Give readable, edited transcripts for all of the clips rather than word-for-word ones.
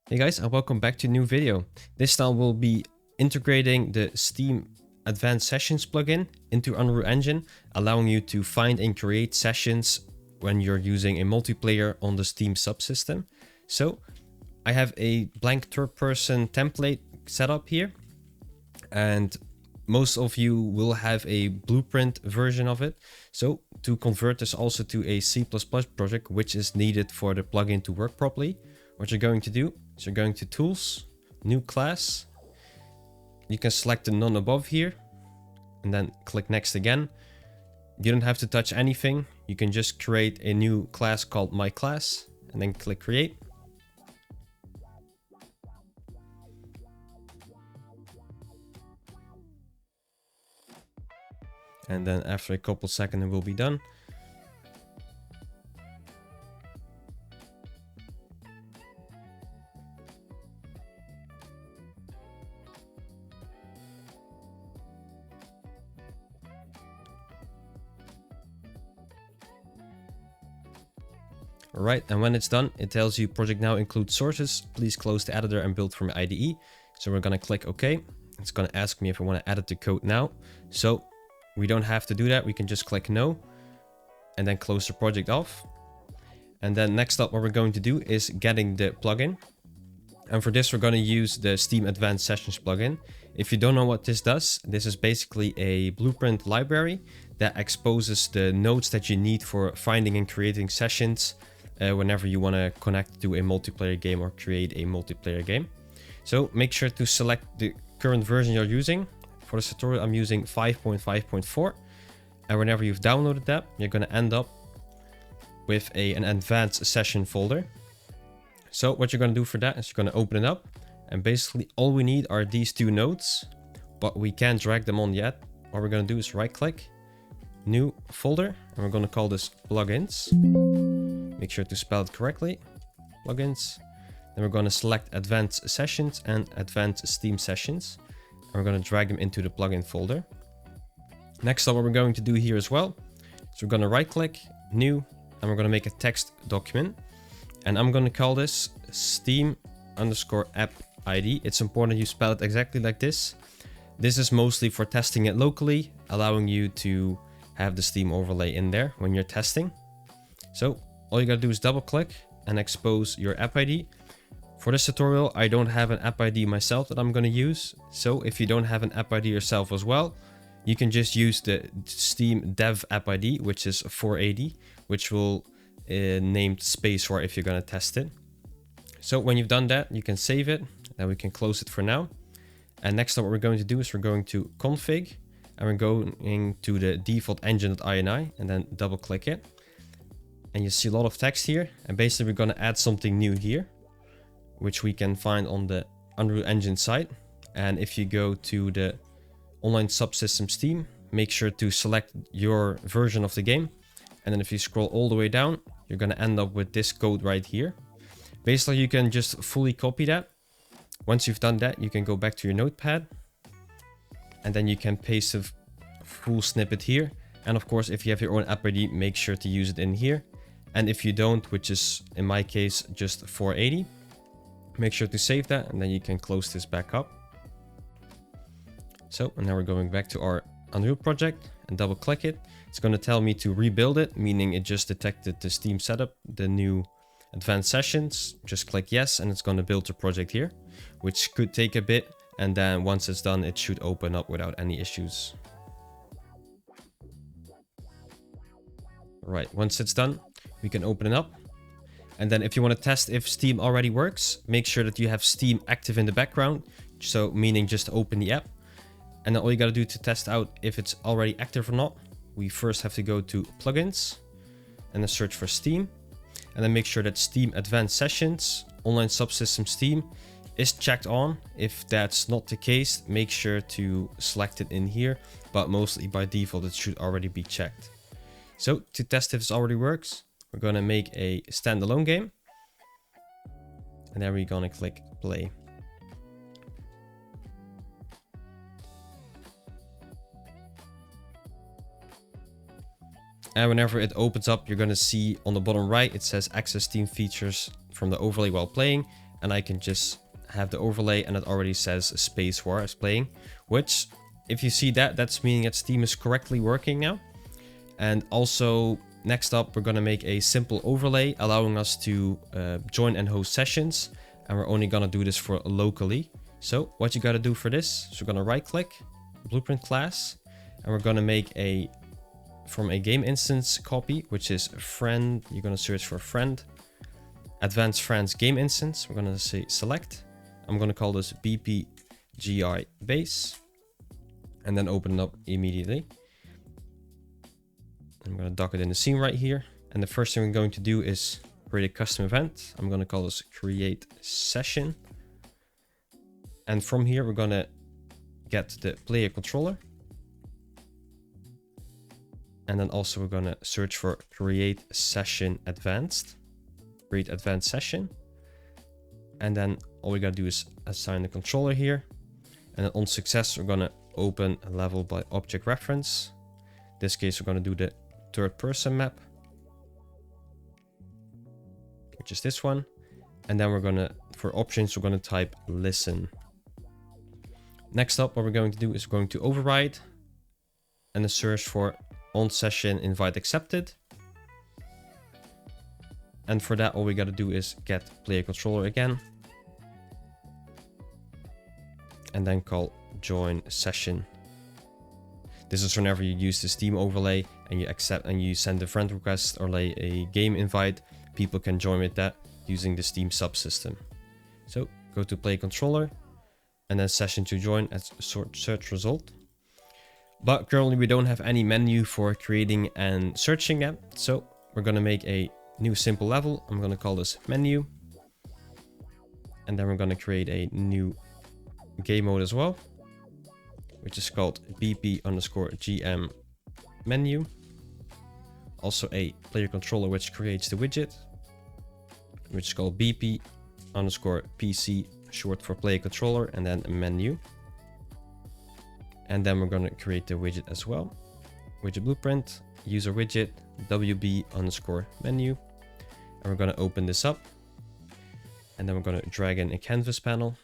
Hey guys, and welcome back to a new video. This time we'll be integrating the Steam Advanced Sessions plugin into Unreal Engine, allowing you to find and create sessions when you're using a multiplayer on the Steam subsystem. So I have a blank third-person template set up here, and most of you will have a blueprint version of it. So to convert this also to a C++ project, which is needed for the plugin to work properly, what you're going to do is you're going to Tools, New Class. You can select the none above here and then click Next again. You don't have to touch anything. You can just create a new class called My Class and then click Create. And then after a couple seconds it will be done. Alright, and when it's done, it tells you project now includes sources. Please close the editor and build from IDE. So we're going to click OK. It's going to ask me if I want to edit the code now. So we don't have to do that. We can just click no and then close the project off. And then next up, what we're going to do is getting the plugin. And for this, we're going to use the Steam Advanced Sessions plugin. If you don't know what this does, this is basically a blueprint library that exposes the nodes that you need for finding and creating sessions whenever you want to connect to a multiplayer game or create a multiplayer game. So make sure to select the current version you're using. For this tutorial, I'm using 5.5.4. And whenever you've downloaded that, you're going to end up with an advanced session folder. So what you're going to do for that is you're going to open it up. And basically all we need are these two nodes, but we can't drag them on yet. What we're going to do is right click, new folder, and we're going to call this plugins. Make sure to spell it correctly, plugins. Then we're going to select advanced sessions and advanced Steam sessions. And we're going to drag them into the plugin folder. Next up, what we're going to do here as well, is we're going to right click, new, and we're going to make a text document. And I'm going to call this Steam_AppId. It's important you spell it exactly like this. This is mostly for testing it locally, allowing you to have the Steam overlay in there when you're testing. So all you gotta do is double click and expose your app ID. For this tutorial, I don't have an app ID myself that I'm gonna use. So if you don't have an app ID yourself as well, you can just use the SteamDevAppId, which is 480, which will named spacebar if you're gonna test it. So when you've done that, you can save it. Then we can close it for now. And next up, what we're going to do is we're going to config, and we're going to the default Engine.GameEngine and then double click it. And you see a lot of text here. And basically we're going to add something new here, which we can find on the Unreal Engine site. And if you go to the OnlineSubsystem Steam, make sure to select your version of the game. And then if you scroll all the way down, you're going to end up with this code right here. Basically, you can just fully copy that. Once you've done that, you can go back to your notepad. And then you can paste a full snippet here. And of course, if you have your own app ID, make sure to use it in here. And if you don't, which is in my case just 480, make sure to save that. And then you can close this back up. So, and now we're going back to our Unreal project and double click it. It's going to tell me to rebuild it, meaning it just detected the Steam setup, the new advanced sessions. Just click yes, and it's going to build the project here, which could take a bit. And then once it's done, it should open up without any issues. Right, once it's done, we can open it up. And then if you want to test if Steam already works, make sure that you have Steam active in the background. So meaning just open the app. And then all you got to do to test out if it's already active or not, we first have to go to plugins and then search for Steam. And then make sure that Steam Advanced Sessions, OnlineSubsystem Steam is checked on. If that's not the case, make sure to select it in here. But mostly by default, it should already be checked. So to test if this already works, we're going to make a standalone game. And then we're going to click play. And whenever it opens up, you're going to see on the bottom right, it says access Steam features from the overlay while playing. and I can just have the overlay, and it already says spacebar is playing, which if you see that, that's meaning that Steam is correctly working now. And also next up, we're going to make a simple overlay allowing us to join and host sessions, and we're only going to do this for locally. So what you got to do for this, so we're going to right click blueprint class, and we're going to make a from a game instance copy, which is friend. You're going to search for friend, advanced friends game instance. We're going to say select. I'm going to call this BPGI base, and then open it up immediately. I'm going to dock it in the scene right here. And the first thing we're going to do is create a custom event. I'm going to call this create session. And from here, we're going to get the player controller. And then also we're going to search for create session advanced, create advanced session. And then all we got to do is assign the controller here. And then on success, we're going to open a level by object reference. In this case, we're going to do the third person map, which is this one. And then we're going to, for options, we're going to type listen. Next up, what we're going to do is we're going to override and then search for on session invite accepted. And for that, all we got to do is get player controller again. And then call join session. This is whenever you use the Steam overlay and you accept and you send a friend request or like a game invite, people can join with that using the Steam subsystem. So go to player controller and then session to join as search result. But currently we don't have any menu for creating and searching that. So we're going to make a new simple level. I'm going to call this menu. And then we're going to create a new game mode as well, which is called BP_GM menu. Also a player controller, which creates the widget, which is called BP_PC, short for player controller, and then a menu. And then we're going to create the widget as well. Widget blueprint, user widget, WB_menu. And we're going to open this up. And then we're going to drag in a canvas panel.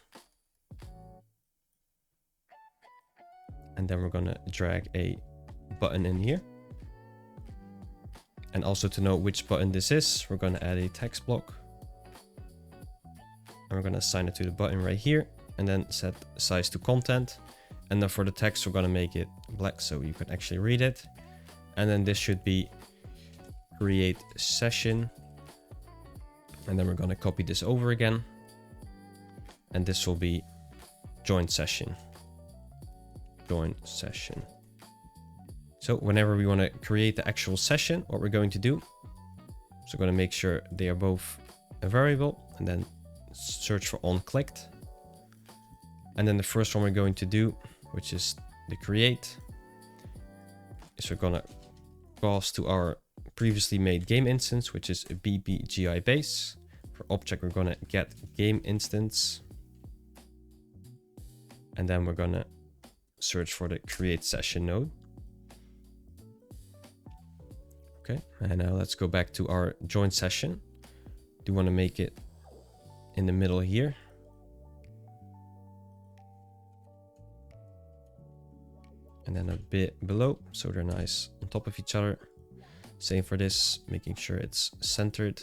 And then we're going to drag a button in here. And also to know which button this is, we're going to add a text block. And we're going to assign it to the button right here. And then set size to content. And then for the text, we're going to make it black so you can actually read it. And then this should be create session. And then we're going to copy this over again. And this will be join session. Join session. So whenever we want to create the actual session, what we're going to do, so we're going to make sure they are both a variable and then search for on clicked. And then the first one we're going to do, which is the create, is we're going to pass to our previously made game instance, which is a BPGI base. For object, we're going to get game instance. And then we're going to search for the create session node. Okay, and now let's go back to our join session. Do want to make it in the middle here. And then a bit below, so they're nice on top of each other. Same for this, making sure it's centered.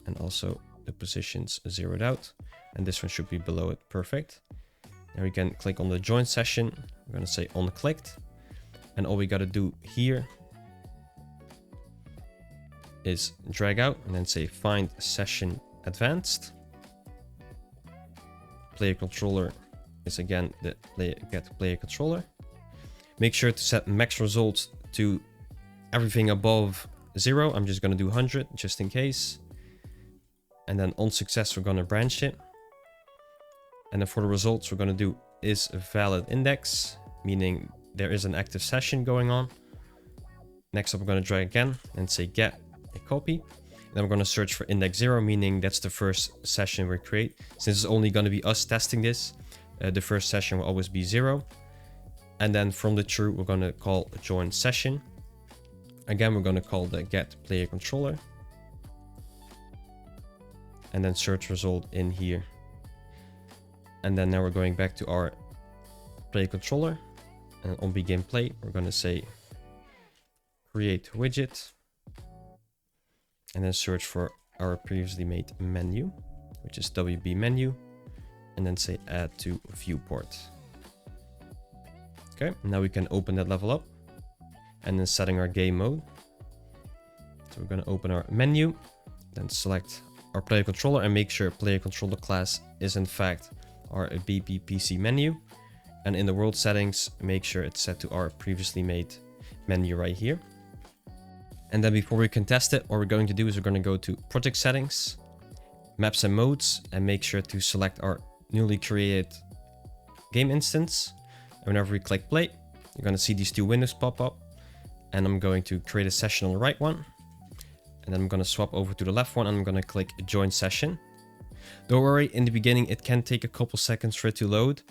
And also the positions zeroed out. And this one should be below it, perfect. Now we can click on the join session. We're going to say on clicked. And all we got to do here is drag out and then say find session advanced. Player controller is again the get player controller. Make sure to set max results to everything above 0. I'm just going to do 100 just in case. And then on success, we're going to branch it. And then for the results, we're going to do is a valid index, meaning there is an active session going on. Next up, we're going to drag again and say get a copy. Then we're going to search for index 0, meaning that's the first session we create. Since it's only going to be us testing this, the first session will always be 0. And then from the true, we're going to call join session. Again, we're going to call the get player controller. and then search result in here. And then now we're going back to our play controller, and on begin play, we're going to say create widget, and then search for our previously made menu, which is WB menu, and then say add to viewport. Okay, now we can open that level up, and then setting our game mode. So we're going to open our menu, then select our player controller and make sure player controller class is in fact our BPPC menu. And in the world settings, make sure it's set to our previously made menu right here. And then before we can test it, what we're going to do is we're going to go to project settings, maps and modes, and make sure to select our newly created game instance. And whenever we click play, you're going to see these two windows pop up. And I'm going to create a session on the right one. And then I'm going to swap over to the left one, and I'm going to click join session. Don't worry, in the beginning it can take a couple seconds for it to load,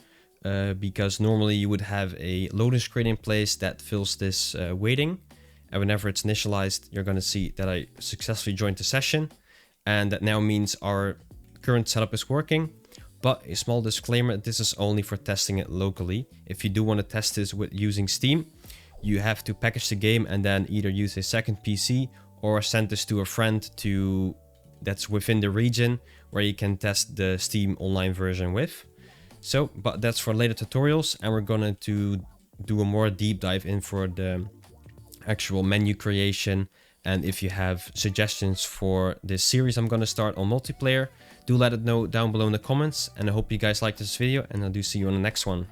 because normally you would have a loading screen in place that fills this waiting. And whenever it's initialized, you're going to see that I successfully joined the session, and that now means our current setup is working. But a small disclaimer, this is only for testing it locally. If you do want to test this with using Steam, you have to package the game and then either use a second PC or send this to a friend that's within the region where you can test the Steam online version with. So, but that's for later tutorials, and we're going to do a more deep dive in for the actual menu creation. And if you have suggestions for this series I'm going to start on multiplayer, do let it know down below in the comments. And I hope you guys like this video, and I do see you on the next one.